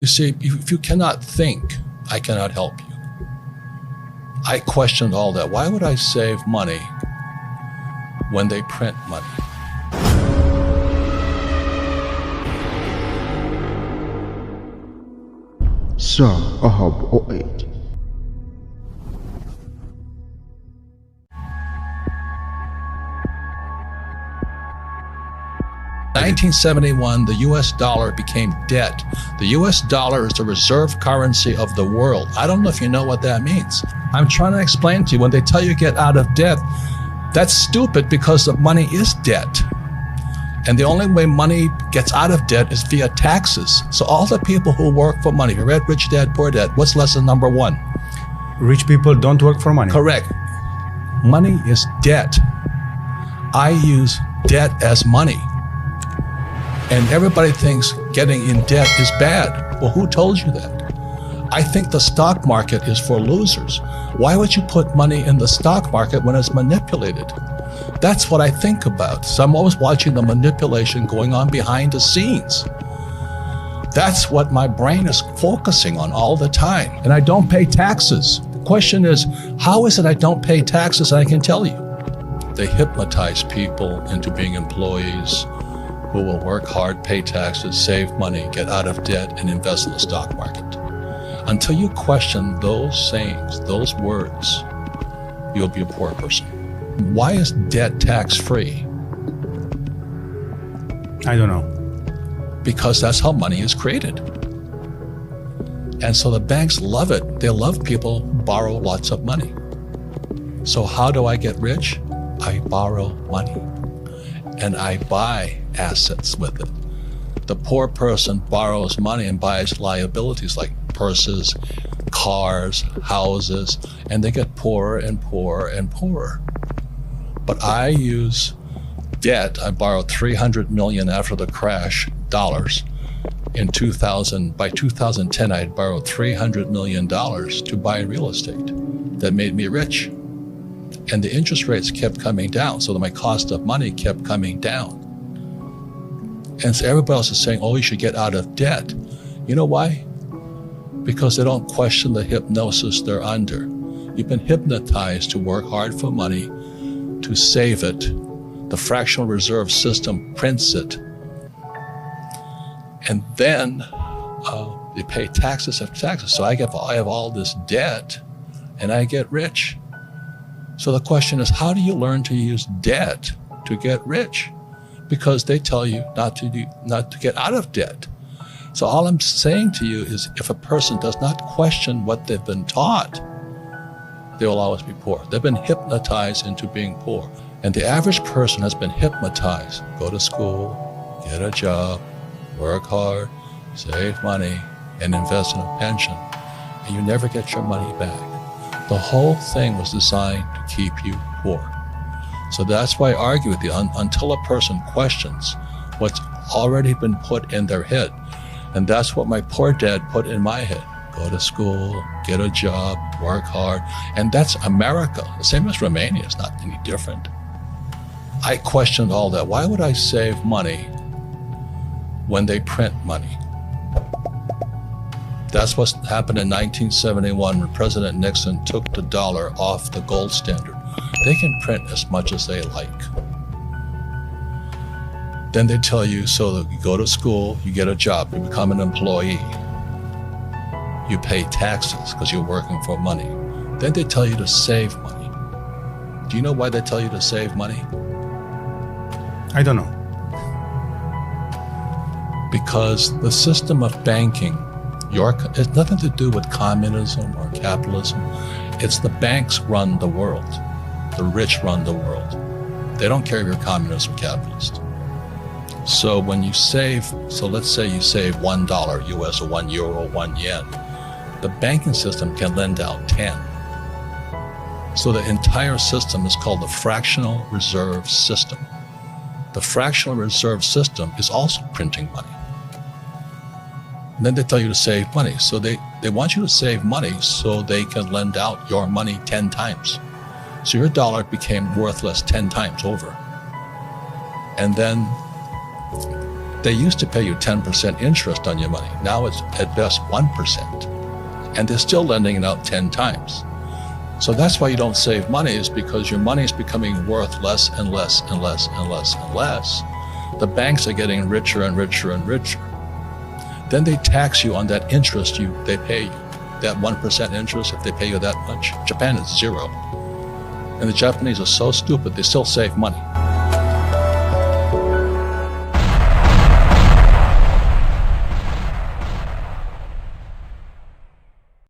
You see, if you cannot think, I cannot help you. I questioned all that. Why would I save money when they print money? Sir Ahab 08. In 1971, the US dollar became debt. The US dollar is the reserve currency of the world. I don't know if you know what that means. I'm trying to explain to you, when they tell you get out of debt, that's stupid because the money is debt. And the only way money gets out of debt is via taxes. So all the people who work for money, you read Rich Dad, Poor Dad, what's lesson number one? Rich people don't work for money. Correct. Money is debt. I use debt as money. And everybody thinks getting in debt is bad. Well, who told you that? I think the stock market is for losers. Why would you put money in the stock market when it's manipulated? That's what I think about. So I'm always watching the manipulation going on behind the scenes. That's what my brain is focusing on all the time. And I don't pay taxes. The question is, how is it I don't pay taxes? And I can tell you. They hypnotize people into being employees who will work hard, pay taxes, save money, get out of debt, and invest in the stock market. Until you question those sayings, those words, you'll be a poor person. Why is debt tax-free? I don't know. Because that's how money is created. And so the banks love it. They love people who borrow lots of money. So how do I get rich? I borrow money. And I buy assets with it. The poor person borrows money and buys liabilities like purses, cars, houses, and they get poorer and poorer and poorer. But I use debt. I borrowed $300 million after the crash, dollars. In 2000, by 2010, I had borrowed $300 million to buy real estate. That made me rich. And the interest rates kept coming down, so that my cost of money kept coming down. And so everybody else is saying, oh, you should get out of debt. You know why? Because they don't question the hypnosis they're under. You've been hypnotized to work hard for money, to save it. The fractional reserve system prints it. And then they pay taxes after taxes. So I have all this debt and I get rich. So the question is, how do you learn to use debt to get rich? Because they tell you not to get out of debt. So all I'm saying to you is, if a person does not question what they've been taught, they will always be poor. They've been hypnotized into being poor. And the average person has been hypnotized. Go to school, get a job, work hard, save money, and invest in a pension. And you never get your money back. The whole thing was designed to keep you poor. So that's why I argue with you. Until a person questions what's already been put in their head. And that's what my poor dad put in my head. Go to school, get a job, work hard. And that's America. The same as Romania. It's not any different. I questioned all that. Why would I save money when they print money? That's what happened in 1971 when President Nixon took the dollar off the gold standard. They can print as much as they like. Then they tell you, so that you go to school, you get a job, you become an employee. You pay taxes because you're working for money. Then they tell you to save money. Do you know why they tell you to save money? I don't know. Because the system of banking, it's nothing to do with communism or capitalism. It's the banks run the world. The rich run the world. They don't care if you're communist or capitalist. So when you save, so let's say you save $1 US or €1 or €1, the banking system can lend out 10. So the entire system is called the fractional reserve system. The fractional reserve system is also printing money. And then they tell you to save money. So they want you to save money so they can lend out your money 10 times. So your dollar became worthless 10 times over. And then They used to pay you 10% interest on your money. Now it's at best 1%. And they're still lending it out 10 times. So that's why you don't save money, is because your money is becoming worth less and less and less and less and less. The banks are getting richer and richer and richer. Then they tax you on that interest they pay you. That 1% interest, if they pay you that much. Japan is 0. And the Japanese are so stupid, they still save money.